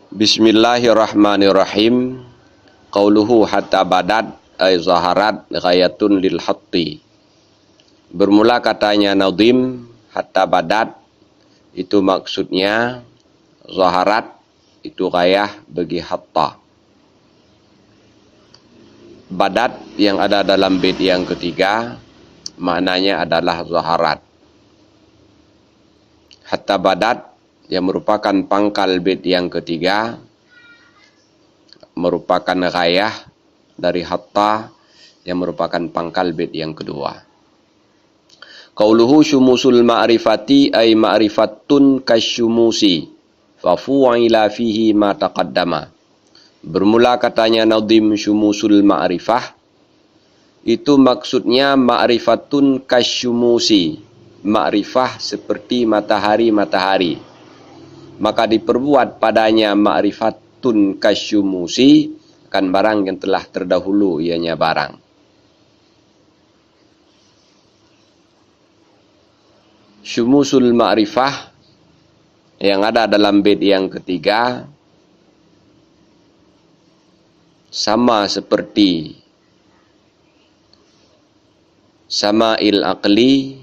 Bismillahirrahmanirrahim. Qauluhu hatta badat ay zaharat ghayatun lil hatti. Bermula katanya Nadhim hatta badat, itu maksudnya zaharat, itu ghayah bagi hatta. Badat yang ada dalam bait yang ketiga maknanya adalah zaharat. Hatta badat yang merupakan pangkal bait yang ketiga merupakan ghayah dari hatta yang merupakan pangkal bait yang kedua. Qauluhu syumusul ma'rifati ay ma'rifatun kasyumusi fa fu'ila fihi ma taqaddama. Bermula katanya Nadhim syumusul ma'rifah, itu maksudnya ma'rifatun kasyumusi, ma'rifah seperti matahari-matahari. Maka diperbuat padanya ma'rifatun kasyumusi, akan barang yang telah terdahulu ianya barang. Syumusul ma'rifah yang ada dalam bait yang ketiga sama seperti sama'il aqli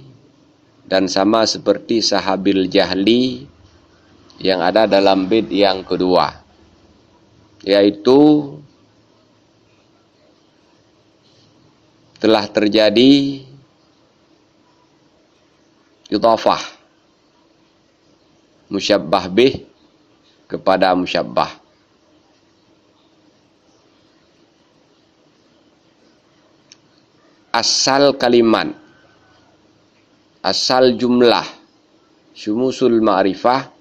dan sama seperti sahabil jahli yang ada dalam bait yang kedua, yaitu telah terjadi idhafah musyabbah bih kepada musyabbah. Asal kalimat, asal jumlah syumusul ma'rifah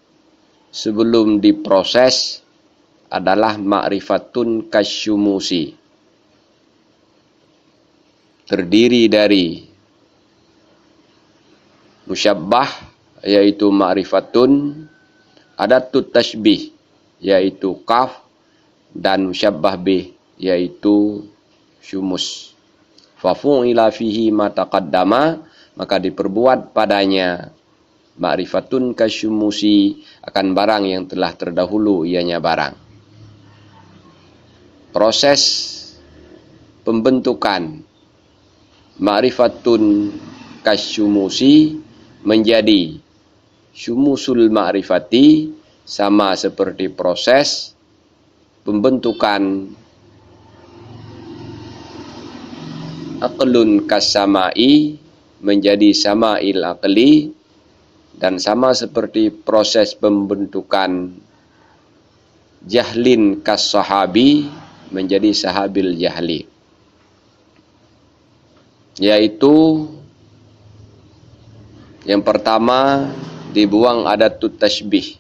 sebelum diproses adalah ma'rifatun kasyumusi. Terdiri dari musyabbah yaitu ma'rifatun, adatut tashbih yaitu kaf, dan musyabbah bih yaitu syumus. Fafu'ila fihi ma taqaddama, maka diperbuat padanya ma'rifatun kasyumusi, akan barang yang telah terdahulu ianya barang. Proses pembentukan ma'rifatun kasyumusi menjadi syumusul ma'rifati sama seperti proses pembentukan aqlun kasama'i menjadi sama'il aqli, dan sama seperti proses pembentukan jahlin kas-sahabi menjadi sahabil jahli, yaitu yang pertama dibuang adatut tashbih,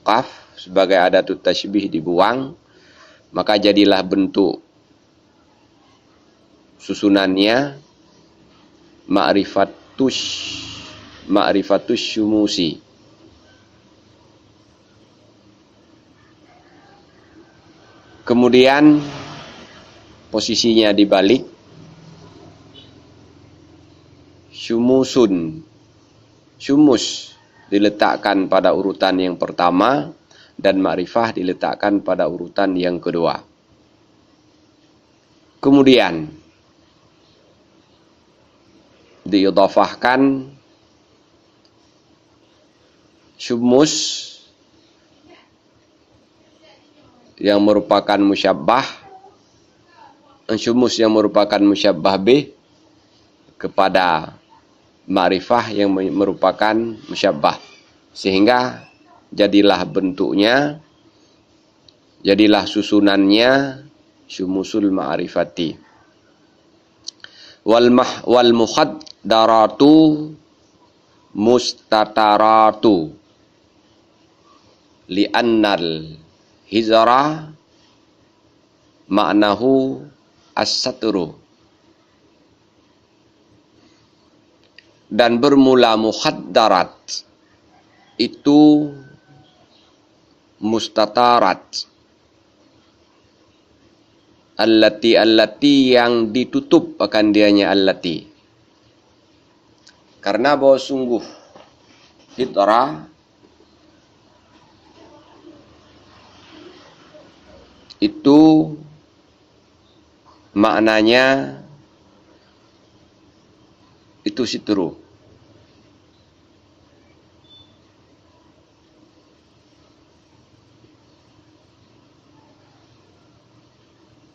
qaf sebagai adatut tashbih dibuang, maka jadilah bentuk susunannya ma'rifatus syumusi. Kemudian posisinya dibalik, syumusun, syumus diletakkan pada urutan yang pertama dan ma'rifah diletakkan pada urutan yang kedua. Kemudian diidhafahkan syumus yang merupakan musyabbah, syumus yang merupakan musyabbah bih kepada ma'rifah yang merupakan musyabbah, sehingga jadilah bentuknya, jadilah susunannya syumusul ma'rifati. Wal mukhaddaratu mustataratu li'annal hizra ma'nahu as-satru. Dan bermula mukhaddarat itu mustatarat, allati yang ditutup akan dianya allati. Karena bahwa sungguh hidra itu maknanya itu situru.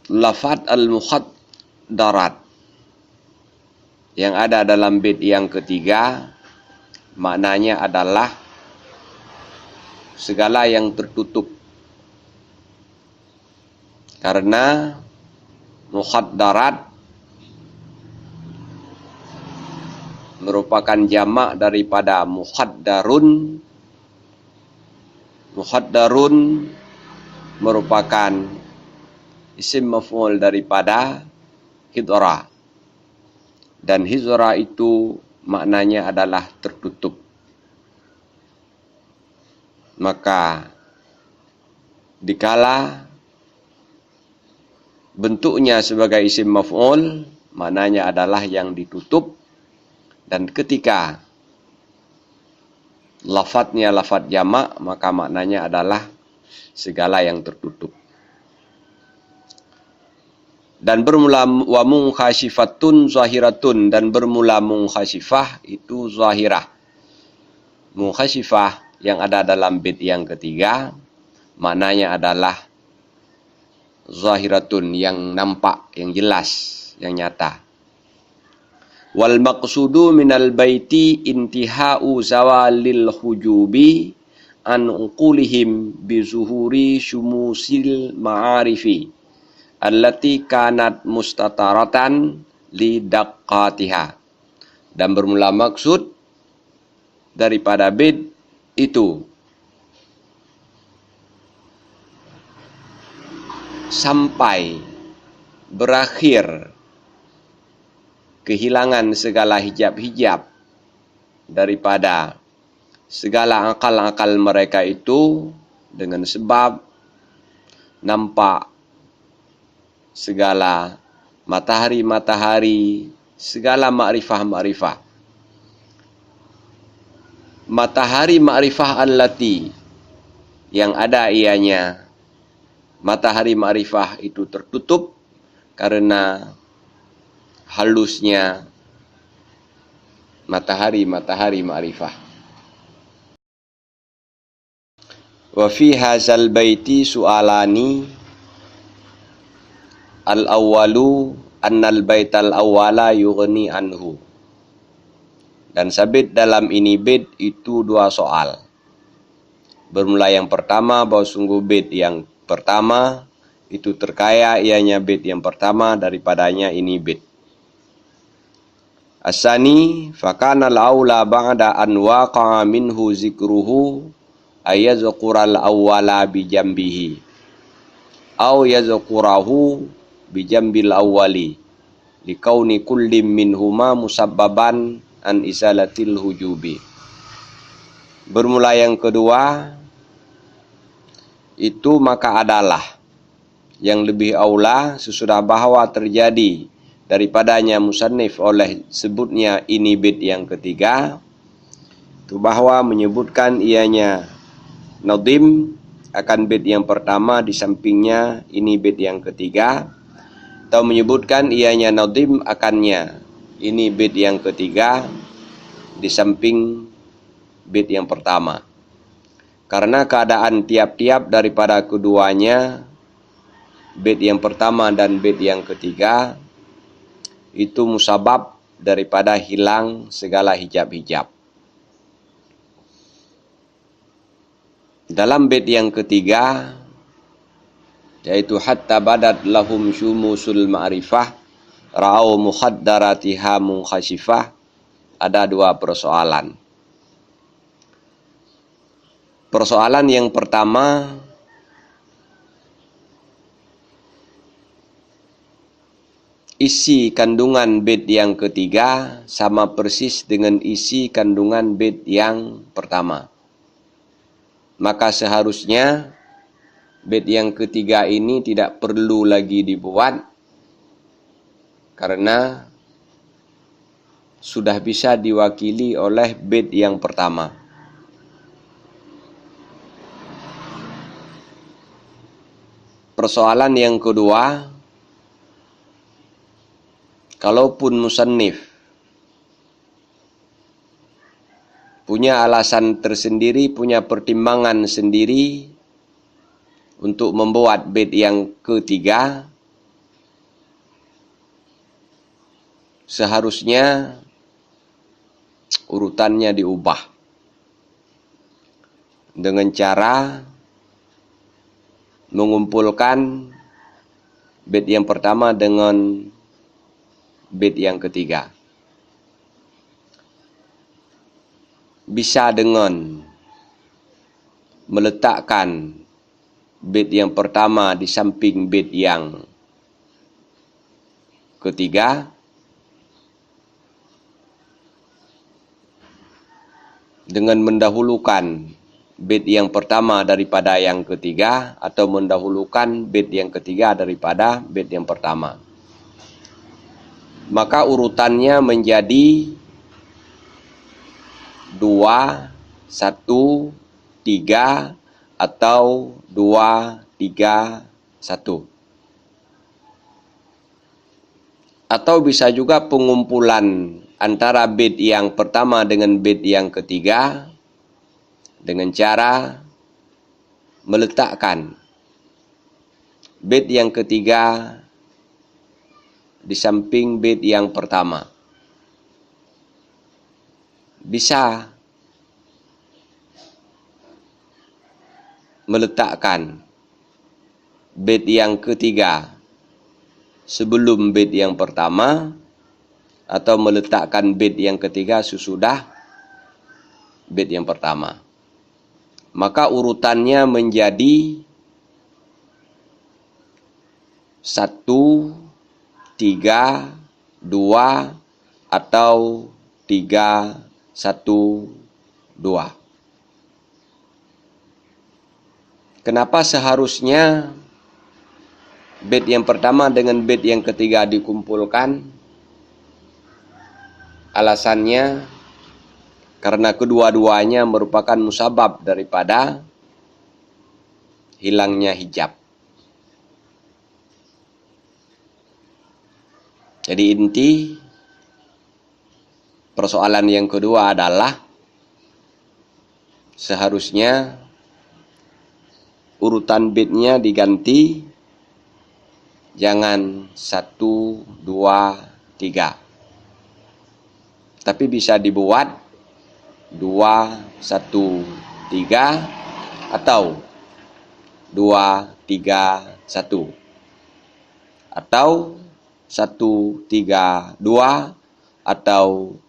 Lafaz al-mukhaddarat yang ada dalam bait yang ketiga maknanya adalah segala yang tertutup. Karena mukhaddarat merupakan jamak daripada mukhaddarun. Mukhaddarun merupakan isim maf'ul daripada hidra. Dan hidra itu maknanya adalah tertutup. Maka dikala bentuknya sebagai isim maf'ul, maknanya adalah yang ditutup. Dan ketika lafadznya lafadz jamak, maka maknanya adalah segala yang tertutup. Dan bermula wa munkhasyifatun zahiratun, dan bermula munkhasifah itu zahirah. Munkhasifah yang ada dalam bait yang ketiga maknanya adalah zahiratun, yang nampak, yang jelas, yang nyata. Wal maqsudu minal baiti intihau zawalil hujubi an uqulihim bi zuhuri syumusil ma'arifi allati kanat mustataratan li daqqatiha. Dan bermula maksud daripada bait itu sampai berakhir kehilangan segala hijab-hijab daripada segala akal-akal mereka itu, dengan sebab nampak segala matahari-matahari, segala makrifah-makrifah. Matahari makrifah allati, yang ada ianya matahari makrifah itu tertutup karena halusnya matahari makrifah. Wa fi hadzal baiti su'alani. Al-awwalu annal baital awwala yughni anhu. Dan sabit dalam ini bait itu dua soal. Bermula yang pertama, bahwa sungguh bait yang pertama itu terkaya ianya bait yang pertama daripadanya ini bait. Asani fakana al-aula ba'da an waqa'a minhu zikruhu ayazqural awwala bi jambihi aw yazqurahu bi jambil awwali likauni kullim minhuma musabbaban an isalatil hujubi. Bermula yang kedua itu maka adalah yang lebih aula sesudah bahwa terjadi daripadanya musannif oleh sebutnya ini bait yang ketiga, itu bahwa menyebutkan ianya nadim akan bait yang pertama di sampingnya ini bait yang ketiga, atau menyebutkan ianya nadim akannya ini bait yang ketiga di samping bait yang pertama. Karena keadaan tiap-tiap daripada keduanya, bait yang pertama dan bait yang ketiga, itu musabab daripada hilang segala hijab-hijab. Dalam bait yang ketiga, yaitu hatta badat lahum syumusul ma'rifah ra'au mukhaddaratiha munkhasifah, ada dua persoalan. Persoalan yang pertama, isi kandungan bait yang ketiga sama persis dengan isi kandungan bait yang pertama. Maka seharusnya bait yang ketiga ini tidak perlu lagi dibuat karena sudah bisa diwakili oleh bait yang pertama. persoalan yang kedua, kalaupun musannif punya alasan tersendiri, punya pertimbangan sendiri untuk membuat bait yang ketiga, seharusnya urutannya diubah dengan cara mengumpulkan bait yang pertama dengan bait yang ketiga. Bisa dengan meletakkan bait yang pertama di samping bait yang ketiga, dengan mendahulukan bait yang pertama daripada yang ketiga, atau mendahulukan bait yang ketiga daripada bait yang pertama. Maka urutannya menjadi 2, 1, 3 atau 2, 3, 1. Atau bisa juga pengumpulan antara bait yang pertama dengan bait yang ketiga dengan cara meletakkan bait yang ketiga di samping bait yang pertama. Bisa meletakkan bait yang ketiga sebelum bait yang pertama, atau meletakkan bait yang ketiga sesudah bait yang pertama. Maka urutannya menjadi 1, 3, 2 atau 3, 1, 2. Kenapa seharusnya bait yang pertama dengan bait yang ketiga dikumpulkan? Alasannya karena kedua-duanya merupakan musabab daripada hilangnya hijab. Jadi inti persoalan yang kedua adalah seharusnya urutan bitnya diganti, jangan 1, 2, 3. Tapi bisa dibuat 2, 1, 3 atau 2, 3, 1. Atau 1, 3, 2 atau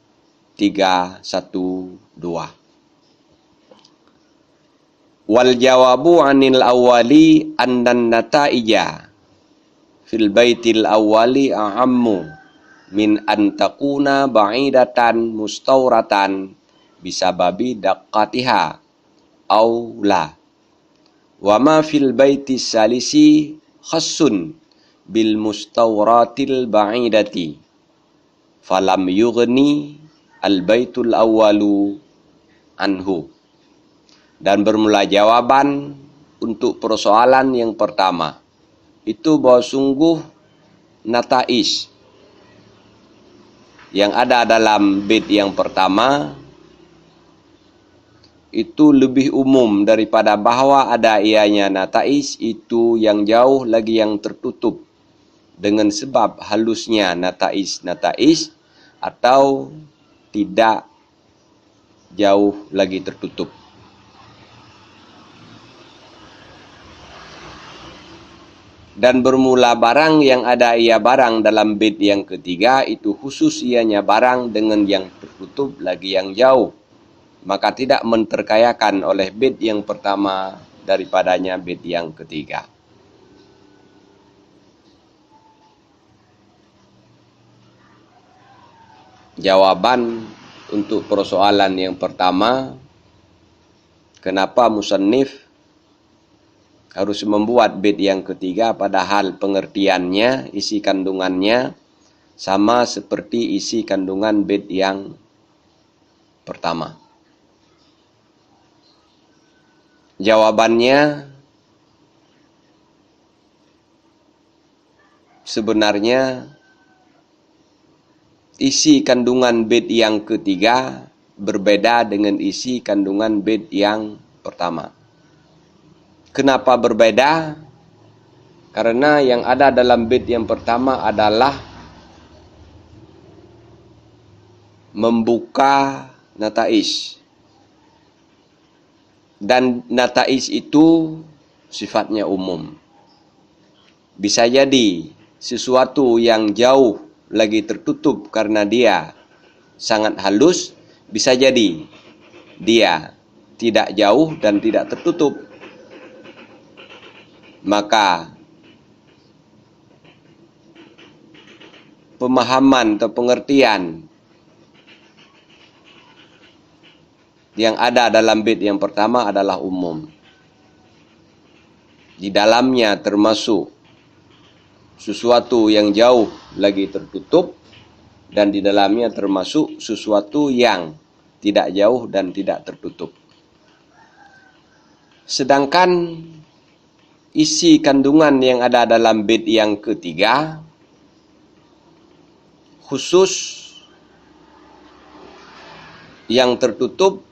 3, 1, 2. Wal jawabu anil awwali annan nataija fil baitil awwali a'ammu min an takuna ba'idatan mustawratan bisababi daqqatiha aw la. Wa ma fil baitis salisi khassun bil mustawratil ba'idati falam yughni al baitul awwalu anhu. Dan bermula jawaban untuk persoalan yang pertama. Itu bahwa sungguh natais yang ada dalam bait yang pertama itu lebih umum daripada bahwa ada ianya natais itu yang jauh lagi yang tertutup dengan sebab halusnya natais atau tidak jauh lagi tertutup. Dan bermula barang yang ada ia barang dalam bait yang ketiga itu khusus ianya barang dengan yang tertutup lagi yang jauh, maka tidak menterkayakan oleh bait yang pertama daripadanya bait yang ketiga. Jawaban untuk persoalan yang pertama, kenapa musannif harus membuat bait yang ketiga padahal pengertiannya, isi kandungannya sama seperti isi kandungan bait yang pertama. Jawabannya sebenarnya isi kandungan bait yang ketiga berbeda dengan isi kandungan bait yang pertama. Kenapa berbeda? Karena yang ada dalam bait yang pertama adalah membuka natais. Dan natais itu sifatnya umum. Bisa jadi sesuatu yang jauh lagi tertutup karena dia sangat halus, bisa jadi dia tidak jauh dan tidak tertutup. Maka pemahaman atau pengertian yang ada dalam bait yang pertama adalah umum. Di dalamnya termasuk sesuatu yang jauh lagi tertutup, dan di dalamnya termasuk sesuatu yang tidak jauh dan tidak tertutup. Sedangkan isi kandungan yang ada dalam bait yang ketiga khusus yang tertutup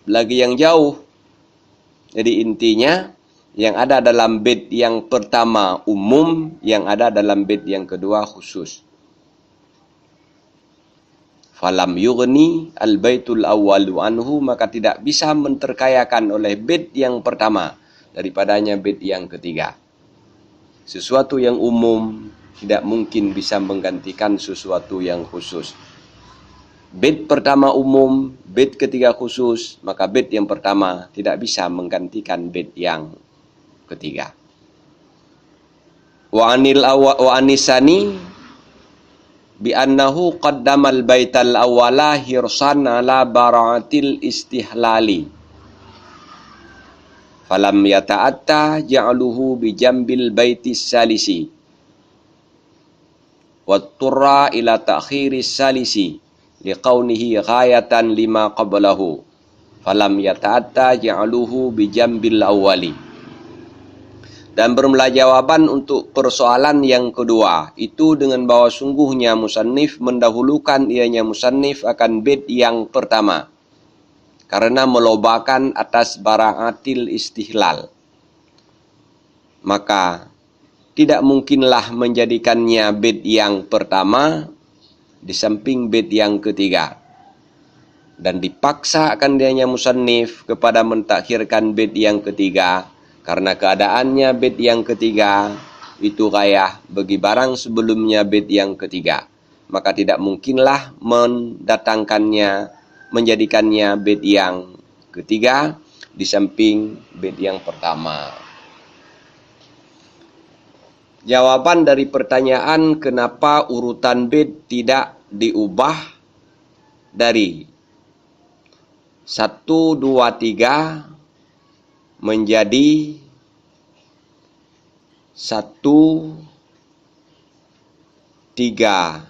lagi yang jauh. Jadi intinya yang ada dalam bait yang pertama umum, yang ada dalam bait yang kedua khusus. Falam yughni al-baitul awwalu anhu, maka tidak bisa menterkayakan oleh bait yang pertama daripadanya bait yang ketiga. Sesuatu yang umum tidak mungkin bisa menggantikan sesuatu yang khusus. Bait pertama umum, bait ketiga khusus, maka bait yang pertama tidak bisa menggantikan bait yang ketiga. Wa anisani bi annahu qaddamal baital awwala hirsan ala bara'atil istihlali. Falam yata'atta ja'aluhu bi jambil baitis salisi. Watturra ila ta'khiris salisi liqaunihi ghayatan lima qablahu falam yata'atta ja'aluhu bijambil awwali. Dan bermula jawaban untuk persoalan yang kedua itu dengan bahwa sungguhnya musannif mendahulukan ianya musannif akan bait yang pertama karena melobakan atas bara'atil istihlal, maka tidak mungkinlah menjadikannya bait yang pertama di samping bait yang ketiga, dan dipaksa akan dianya musannif kepada mentakhirkan bait yang ketiga karena keadaannya bait yang ketiga itu gayah bagi barang sebelumnya bait yang ketiga, maka tidak mungkinlah menjadikannya bait yang ketiga di samping bait yang pertama. Jawaban dari pertanyaan kenapa urutan bait tidak diubah dari 1, 2, 3 menjadi 1, 3,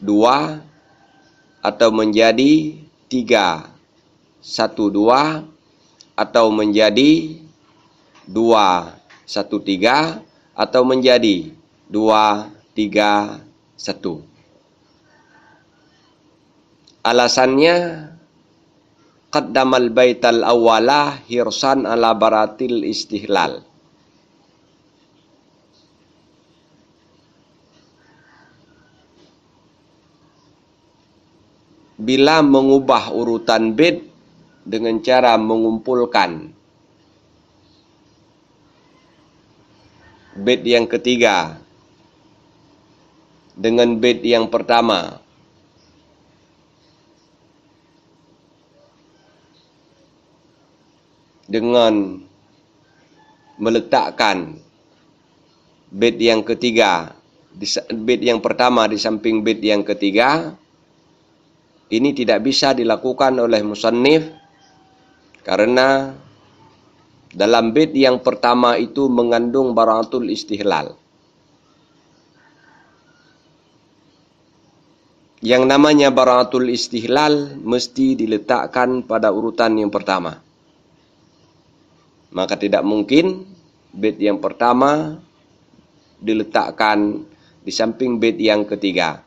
2 atau menjadi 3, 1, 2 atau menjadi 2, 1, 3 atau menjadi 2, 3, 1. Alasannya qaddamal baital awwala hirsan ala baratil istihlal. Bila mengubah urutan bait dengan cara mengumpulkan bait yang ketiga dengan bait yang pertama, dengan meletakkan bait yang ketiga bait yang pertama di samping bait yang ketiga, ini tidak bisa dilakukan oleh musannif karena dalam bait yang pertama itu mengandung bara'atul istihlal. Yang namanya bara'atul istihlal mesti diletakkan pada urutan yang pertama. Maka tidak mungkin bait yang pertama diletakkan di samping bait yang ketiga.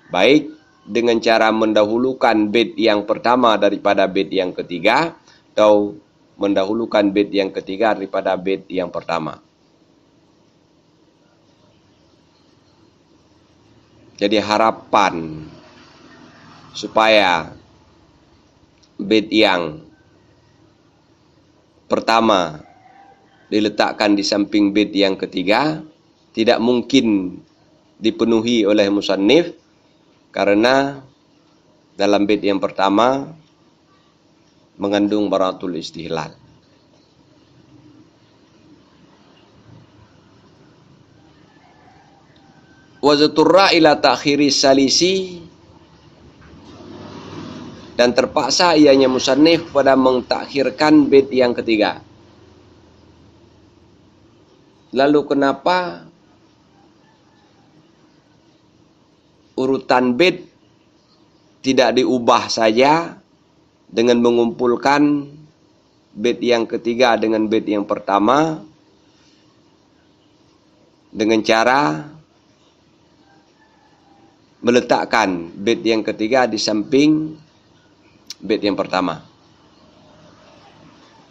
Baik dengan cara mendahulukan bait yang pertama daripada bait yang ketiga, atau mendahulukan bait yang ketiga daripada bait yang pertama. Jadi harapan supaya bait yang pertama diletakkan di samping bait yang ketiga tidak mungkin dipenuhi oleh musannif, karena dalam bait yang pertama mengandung baratul istihlal. Wa zaturra ila ta'khiri salisi, dan terpaksa ianya musannif pada mentakhirkan bait yang ketiga. Lalu kenapa urutan bait tidak diubah saja dengan mengumpulkan bait yang ketiga dengan bait yang pertama dengan cara meletakkan bait yang ketiga di samping bait yang pertama.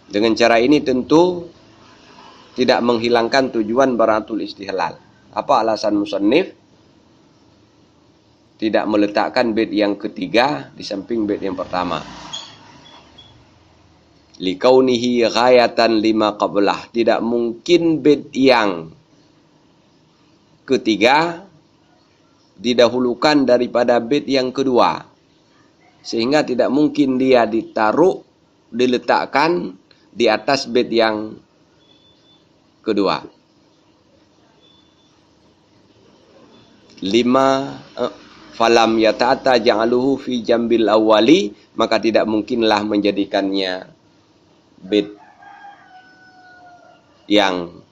Dengan cara ini tentu tidak menghilangkan tujuan baratul istihlal. Apa alasan musannif tidak meletakkan bait yang ketiga di samping bait yang pertama? Likaunihi ghayatan lima qablah. Tidak mungkin bait yang ketiga didahulukan daripada bait yang kedua, sehingga tidak mungkin dia diletakkan di atas bait yang kedua. 5 falam yata'ata ja'aluhu fi jambil awwali, maka tidak mungkinlah menjadikannya bait yang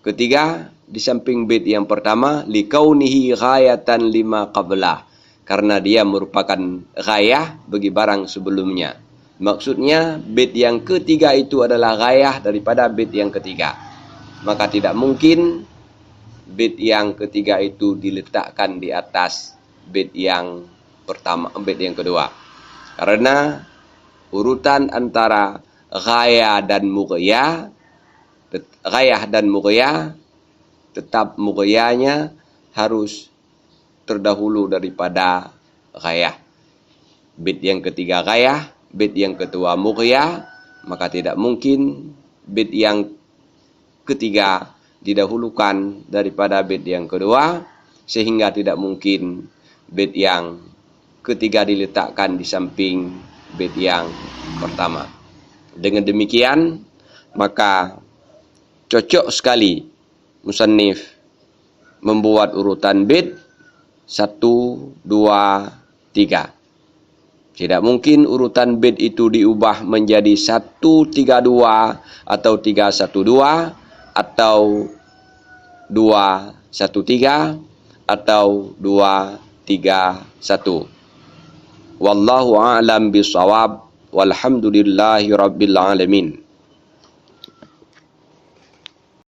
ketiga di samping bait yang pertama, likaunihi ghayatan lima qablah, karena dia merupakan ghayah bagi barang sebelumnya. Maksudnya bait yang ketiga itu adalah ghayah daripada bait yang ketiga. Maka tidak mungkin bait yang ketiga itu diletakkan di atas bait yang pertama, bait yang kedua. Karena urutan antara ghayah dan mughya, tetap mughyanya harus terdahulu daripada ghayah. Bait yang ketiga ghayah, bait yang kedua mughya, maka tidak mungkin bait yang ketiga didahulukan daripada bait yang kedua, sehingga tidak mungkin bait yang ketiga diletakkan di samping bait yang pertama. Dengan demikian, maka cocok sekali musannif membuat urutan bait 1, 2, 3. Tidak mungkin urutan bait itu diubah menjadi 1, 3, 2 atau 3, 1, 2 atau 2, 1, 3 atau 2, 3, 1. Wallahu a'lam bishawab. Walhamdulillahi rabbil alamin.